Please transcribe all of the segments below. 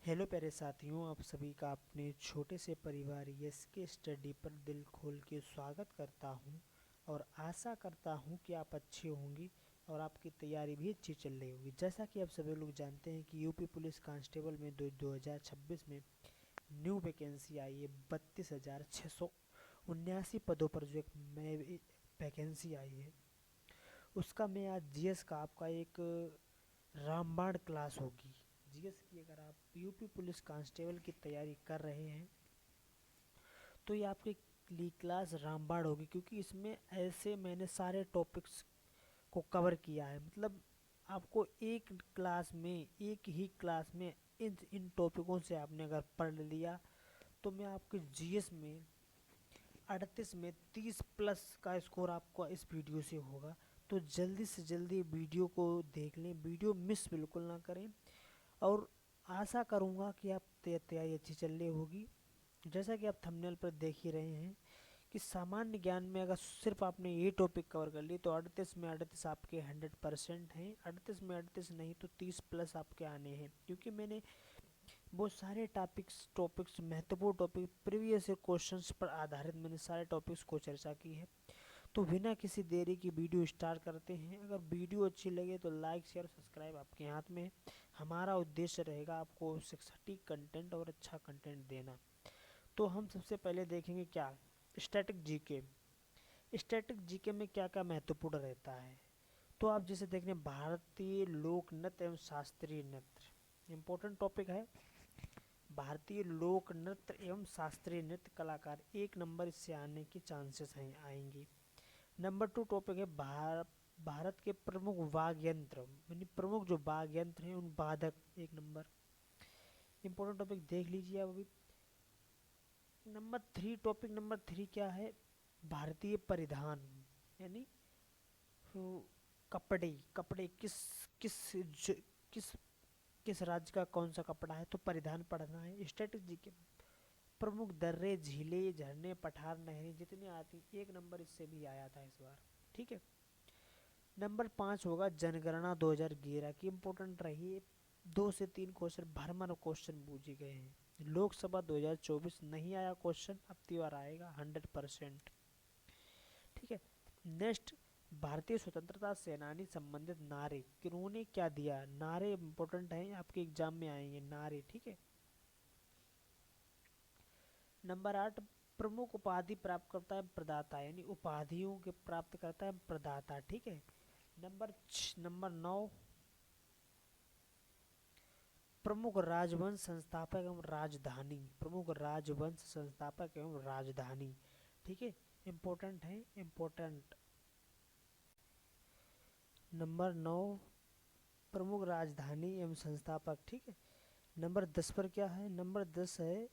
Hello प्यारे साथियों, आप सभी का अपने छोटे से परिवार यस के स्टडी पर दिल खोल के स्वागत करता हूं और आशा करता हूं कि आप अच्छे होंगे और आपकी तैयारी भी अच्छी चल रही होगी। जैसा कि आप सभी लोग जानते हैं कि यूपी पुलिस कांस्टेबल में 2026 में न्यू वैकेंसी आई है। 32,679 पदों पर जो एक नई वैकेंसी आई है, उसका मैं आज जीएस का आपका एक रामबाण क्लास होगी। जीएस की अगर आप यूपी पुलिस कांस्टेबल की तैयारी कर रहे हैं तो ये आपके लिए क्लास रामबाण होगी, क्योंकि इसमें ऐसे मैंने सारे टॉपिक्स को कवर किया है। मतलब आपको एक ही क्लास में इन टॉपिकों से आपने अगर पढ़ लिया तो मैं आपके जीएस में 38 में 30 प्लस का स्कोर आपको इस वीडियो से होगा। तो जल्दी से जल्दी वीडियो को देख लें, वीडियो मिस बिल्कुल ना करें और आशा करूँगा कि आप तैयारी अच्छी चल रही होगी। जैसा कि आप थंबनेल पर देख ही रहे हैं कि सामान्य ज्ञान में अगर सिर्फ आपने ये टॉपिक कवर कर ली तो 38 में 38 आपके 100% हैं। 38 में 38 नहीं तो 30 प्लस आपके आने हैं, क्योंकि मैंने बहुत सारे टॉपिक्स महत्वपूर्ण टॉपिक प्रीवियस क्वेश्चंस पर आधारित मैंने सारे टॉपिक्स को चर्चा की है। तो बिना किसी देरी की वीडियो स्टार्ट करते हैं। अगर वीडियो अच्छी लगे तो लाइक शेयर सब्सक्राइब आपके हाथ में है। हमारा उद्देश्य रहेगा आपको सटीक कंटेंट और अच्छा कंटेंट देना। तो हम सबसे पहले देखेंगे क्या स्टैटिक जीके। स्टैटिक जीके में क्या क्या महत्वपूर्ण रहता है। तो आप जैसे देख रहे हैं, भारतीय लोक नृत्य एवं शास्त्रीय नृत्य इम्पोर्टेंट टॉपिक है। भारतीय लोक नृत्य एवं शास्त्रीय नृत्य कलाकार 1 नंबर इससे आने के चांसेस हैं, आएंगे। नंबर 2 टॉपिक है भारत के प्रमुख वाद्य यंत्र, यानी प्रमुख जो वाद्य यंत्र हैं उन वादक 1 नंबर इंपॉर्टेंट टॉपिक देख लीजिए आप अभी। टॉपिक नंबर 3 क्या है, भारतीय परिधान, यानी कपड़े कपड़े किस किस किस किस राज्य का कौन सा कपड़ा है, तो परिधान पढ़ना है। स्ट्रेटेजी के प्रमुख दर्रे झीलें झरने पठार नहरें जितनी आती 1 नंबर इससे भी आया था इस बार, ठीक है। नंबर 5 होगा जनगणना 2011 की, इम्पोर्टेंट रही है। 2 से 3 क्वेश्चन भरमर क्वेश्चन पूछे गए हैं। लोकसभा 2024 नहीं आया क्वेश्चन, अब की बार आएगा 100%, ठीक है। नेक्स्ट, भारतीय स्वतंत्रता सेनानी संबंधित नारे, किन्होंने क्या दिया, नारे इम्पोर्टेंट हैं, आपके एग्जाम में आएंगे नारे, ठीक है। नंबर 8, प्रमुख उपाधि प्राप्त करता है प्रदाता, यानी उपाधियों के प्राप्त करता है प्रदाता, ठीक है। नंबर 9, प्रमुख राजवंश संस्थापक एवं राजधानी, प्रमुख राजवंश संस्थापक एवं राजधानी, ठीक है। इम्पोर्टेंट है, इम्पोर्टेंट। नंबर 9, प्रमुख राजधानी एवं संस्थापक, ठीक है। नंबर 10 पर क्या है, नंबर 10 है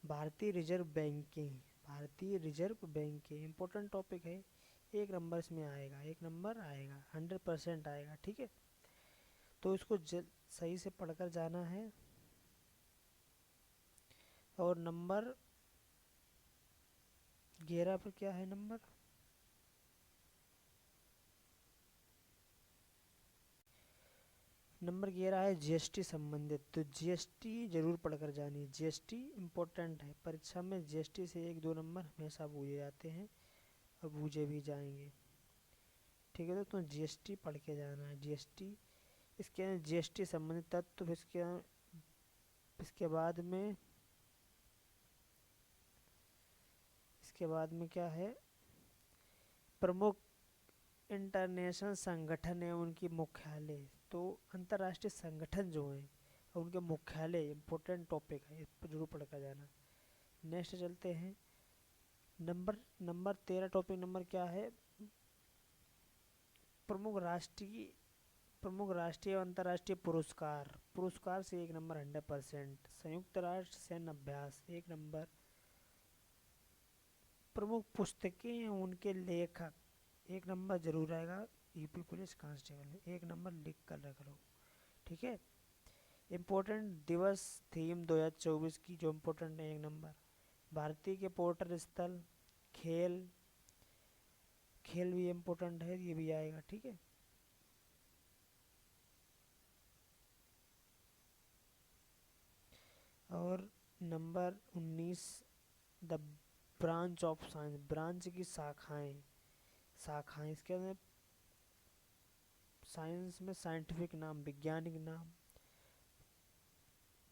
भारतीय रिजर्व बैंकें, भारतीय रिजर्व बैंकें इंपॉर्टेंट टॉपिक है। 1 नंबर इसमें आएगा, 1 नंबर आएगा, 100% आएगा, ठीक है। तो इसको सही से पढ़कर जाना है। और नंबर 11 पर क्या है, नंबर 11 है जीएसटी संबंधित। तो जीएसटी जरूर पढ़कर जानी है, जीएसटी इम्पोर्टेंट है। परीक्षा में जीएसटी से 1-2 नंबर हमेशा पूछे जाते हैं और पूछे भी जाएंगे, ठीक है। तो जीएसटी पढ़ के जाना है, जीएसटी। इसके जीएसटी संबंधित तत्व, इसके बाद में क्या है, प्रमुख इंटरनेशनल संगठन है उनकी मुख्यालय। तो अंतर्राष्ट्रीय संगठन जो हैं उनके मुख्यालय इम्पोर्टेंट टॉपिक है, इस पर जरूर पढ़कर जाना। नेक्स्ट चलते हैं, नंबर 13 टॉपिक नंबर क्या है, प्रमुख राष्ट्रीय और अंतर्राष्ट्रीय पुरस्कार, पुरस्कार से 1 नंबर 100%। संयुक्त राष्ट्र सैन्य अभ्यास 1 नंबर। प्रमुख पुस्तकें उनके लेखक 1 नंबर जरूर आएगा। यूपी पुलिस कांस्टेबल 1 नंबर लिख कर रख लो, ठीक है। इम्पोर्टेंट दिवस थीम 2024 की जो इम्पोर्टेंट है 1 नंबर। भारतीय के पोर्टल स्थल, खेल खेल भी इम्पोर्टेंट है, ये भी आएगा, ठीक है। और number 19, the branch of science, branch की शाखाएं, शाखाएं इसके अंदर साइंस में साइंटिफिक नाम, वैज्ञानिक नाम,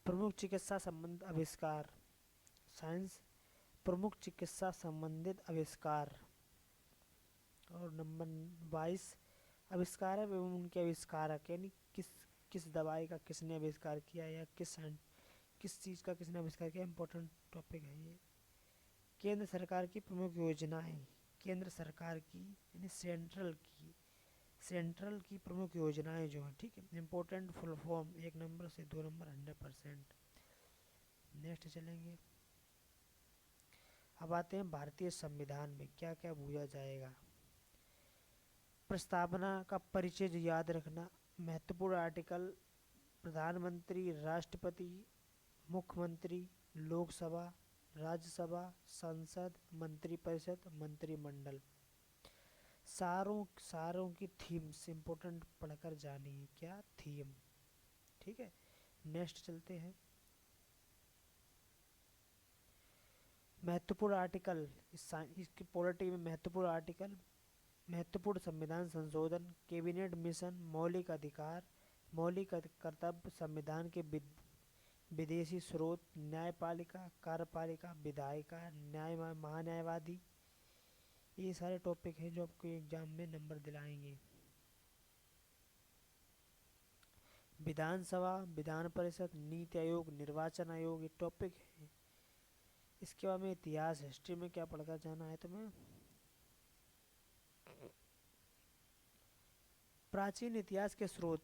प्रमुख चिकित्सा संबंध आविष्कार, साइंस प्रमुख चिकित्सा संबंधित आविष्कार। और नंबर 22 आविष्कार है एवं उनके आविष्कारक, यानी किस किस दवाई का किसने आविष्कार किया या किस चीज़ का किसने आविष्कार किया, इंपॉर्टेंट टॉपिक है ये। केंद्र सरकार की प्रमुख योजनाएं, केंद्र सरकार की यानी सेंट्रल की प्रमुख योजनाएं जो हैं, ठीक है, इंपॉर्टेंट फुल फॉर्म 1 नंबर से 2 नंबर 100%। नेक्स्ट चलेंगे, अब आते हैं भारतीय संविधान में क्या क्या पूछा जाएगा। प्रस्तावना का परिचय जो याद रखना, महत्वपूर्ण आर्टिकल, प्रधानमंत्री, राष्ट्रपति, मुख्यमंत्री, लोकसभा, राज्यसभा, संसद, मंत्रिपरिषद, मंत्रिमंडल, सारों की थीम्स इंपोर्टेंट पढ़कर जानी है, क्या थीम, ठीक है। नेक्स्ट चलते हैं, महत्वपूर्ण आर्टिकल, इसकी पॉलिटी में महत्वपूर्ण आर्टिकल, महत्वपूर्ण संविधान संशोधन, कैबिनेट मिशन, मौलिक अधिकार, मौलिक कर्तव्य, संविधान के विदेशी स्रोत, न्यायपालिका, कार्यपालिका, विधायिका, महान्यायवादी, ये सारे टॉपिक हैं जो आपको एग्जाम में नंबर दिलाएंगे। विधानसभा, विधान परिषद, नीति आयोग, निर्वाचन आयोग, ये टॉपिक है। इसके बाद में इतिहास, हिस्ट्री में क्या पढ़कर जाना है तुम्हें, प्राचीन इतिहास के स्रोत,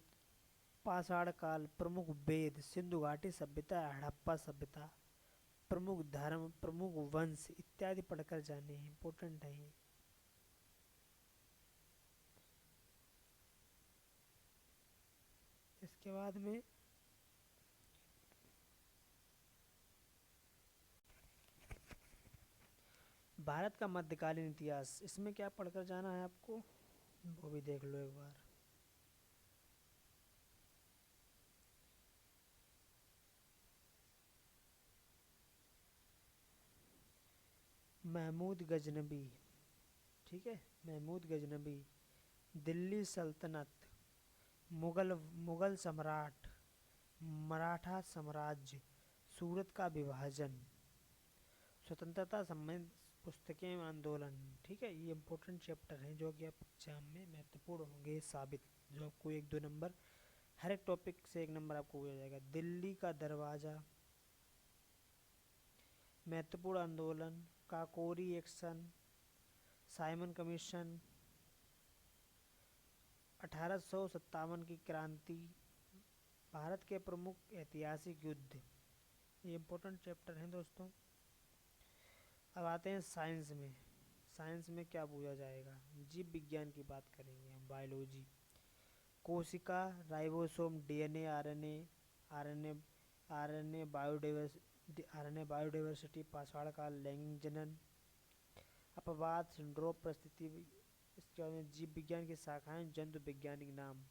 पाषाण काल, प्रमुख वेद, सिंधु घाटी सभ्यता, हड़प्पा सभ्यता, प्रमुख धर्म, प्रमुख वंश इत्यादि पढ़कर जाने हैं, इंपोर्टेंट है ये। इसके बाद में भारत का मध्यकालीन इतिहास, इसमें क्या पढ़कर जाना है आपको, वो भी देख लो एक बार। महमूद गजनबी, ठीक है, महमूद गजनबी, दिल्ली सल्तनत, मुगल सम्राट, मराठा साम्राज्य, सूरत का विभाजन, स्वतंत्रता संबंधित पुस्तकें एवं आंदोलन, ठीक है। ये इंपॉर्टेंट चैप्टर हैं जो कि आप एग्जाम में महत्वपूर्ण होंगे साबित, जो आपको 1-2 नंबर हर एक टॉपिक से 1 नंबर आपको हो जाएगा। दिल्ली का दरवाजा, महत्वपूर्ण आंदोलन, काकोरी एक्शन, साइमन कमीशन, 1857 की क्रांति, भारत के प्रमुख ऐतिहासिक युद्ध, ये इंपॉर्टेंट चैप्टर हैं दोस्तों। अब आते हैं साइंस में, साइंस में क्या पूछा जाएगा, जीव विज्ञान की बात करेंगे हम, बायोलॉजी, कोशिका, ribosome, DNA, RNA, RNA RNA biodiversity, पाषाण काल, लैंगिक जनन, अपवाद, सिंड्रोम, परिस्थिति। इसके बाद में जीव विज्ञान की शाखाएं, जंतु वैज्ञानिक नाम,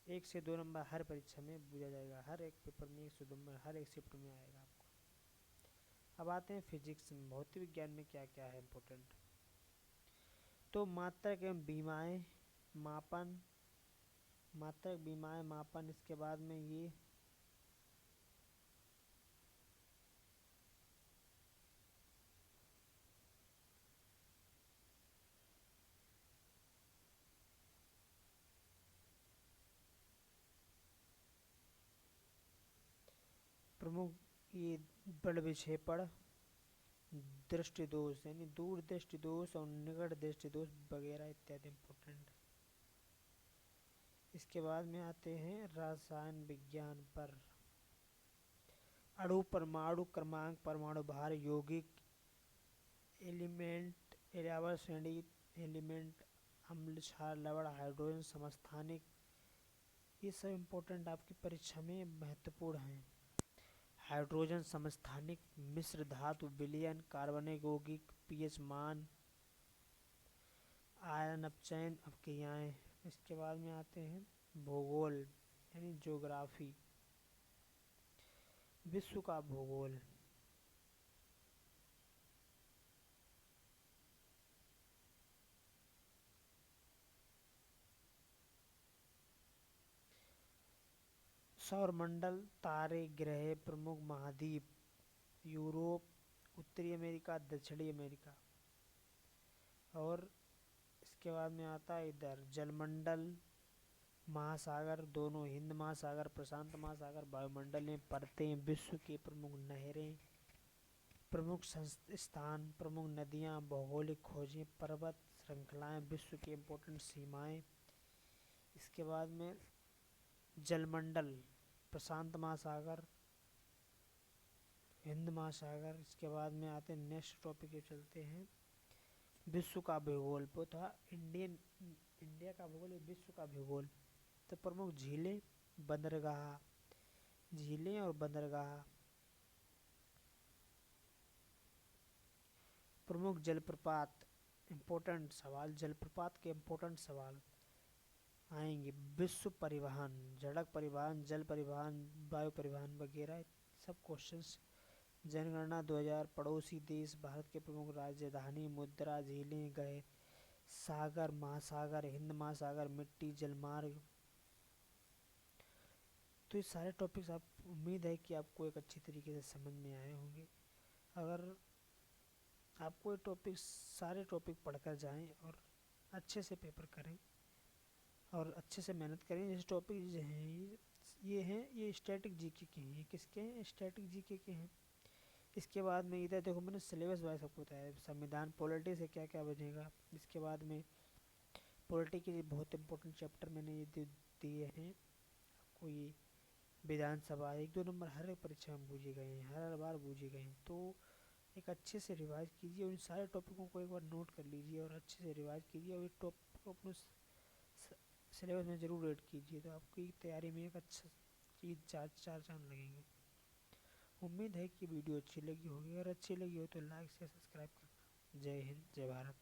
1 से 2 नंबर हर परीक्षा में पूछा जाएगा, हर एक पेपर में 1 से 2 नंबर हर एक शिफ्ट में आएगा आपको। अब आते हैं फिजिक्स में, भौतिक विज्ञान में क्या क्या है इंपॉर्टेंट, तो मात्रक एवं बीमाएं मापन, मात्रक बीमाएं मापन, इसके बाद में ये प्रमुख, ये बल विक्षेपण, दृष्टि दोष यानी दूर दृष्टि दोष और निकट दृष्टि दोष वगैरह इत्यादि इंपॉर्टेंट। इसके बाद में आते हैं रसायन विज्ञान पर, अणु, परमाणु क्रमांक, परमाणु भार, यौगिक, एलिमेंट, एरावर श्रेणी, एलिमेंट, अम्ल, क्षार, लवण, हाइड्रोजन समस्थानिक, ये सब इंपॉर्टेंट आपकी परीक्षा में महत्वपूर्ण हैं। हाइड्रोजन समस्थानिक, मिश्र धातु, विलयन, कार्बनिक यौगिक, पीएच मान, आयन अपचयन, अपक्रियाएं। इसके बाद में आते हैं भूगोल यानी ज्योग्राफी, विश्व का भूगोल। सौरमंडल, तारे, ग्रह, प्रमुख महाद्वीप, यूरोप, उत्तरी अमेरिका, दक्षिणी अमेरिका। और इसके बाद में आता है इधर जलमंडल, महासागर दोनों, हिंद महासागर, प्रशांत महासागर, वायुमंडल में परतें, विश्व की प्रमुख नहरें, प्रमुख स्थान, प्रमुख नदियां, भौगोलिक खोजें, पर्वत श्रृंखलाएं, विश्व की इम्पोर्टेंट सीमाएं। इसके बाद में जलमंडल, प्रशांत महासागर, हिंद महासागर। इसके बाद में आते हैं नेक्स्ट टॉपिक पे चलते हैं, विश्व का भूगोल। वो था इंडिया का भूगोल, विश्व का भूगोल। तो प्रमुख झीलें, बंदरगाह, झीलें और बंदरगाह। प्रमुख जलप्रपात, इम्पोर्टेंट सवाल, जलप्रपात के इम्पोर्टेंट सवाल आएंगे। विश्व परिवहन, सड़क परिवहन, जल परिवहन, वायु परिवहन वगैरह सब क्वेश्चंस। जनगणना 2000, पड़ोसी देश, भारत के प्रमुख राजधानी, मुद्रा, झीलें, गए, सागर, महासागर, हिंद महासागर, मिट्टी, जलमार्ग। तो ये सारे टॉपिक्स आप, उम्मीद है कि आपको एक अच्छी तरीके से समझ में आए होंगे। अगर आपको ये टॉपिक, सारे टॉपिक पढ़कर जाएं और अच्छे से पेपर करें और अच्छे से मेहनत करें। जैसे टॉपिक जो हैं ये हैं, ये स्टैटिक जीके के हैं। ये किसके हैं? स्टैटिक जीके के हैं। इसके बाद में इधर देखो, मैंने सिलेबस वाइज सबको बताया। संविधान, पॉलिटी से क्या क्या बनेगा। इसके बाद में पॉलिटी के लिए बहुत इंपॉर्टेंट चैप्टर मैंने ये दिए हैं आपको। ये विधानसभा 1-2 नंबर हर एक परीक्षा में पूछे गए हैं, हर बार पूछे गए हैं। तो एक अच्छे से रिवाइज कीजिए, उन सारे टॉपिकों को एक बार नोट कर लीजिए और अच्छे से रिवाइज कीजिए, और टॉपिक को अपने सिलेबस में ज़रूर ऐड कीजिए। तो आपकी तैयारी में एक अच्छा चीज़ चार चांद लगेंगे। उम्मीद है कि वीडियो अच्छी लगी होगी। अगर अच्छी लगी हो तो लाइक से सब्सक्राइब करना। जय हिंद, जय भारत।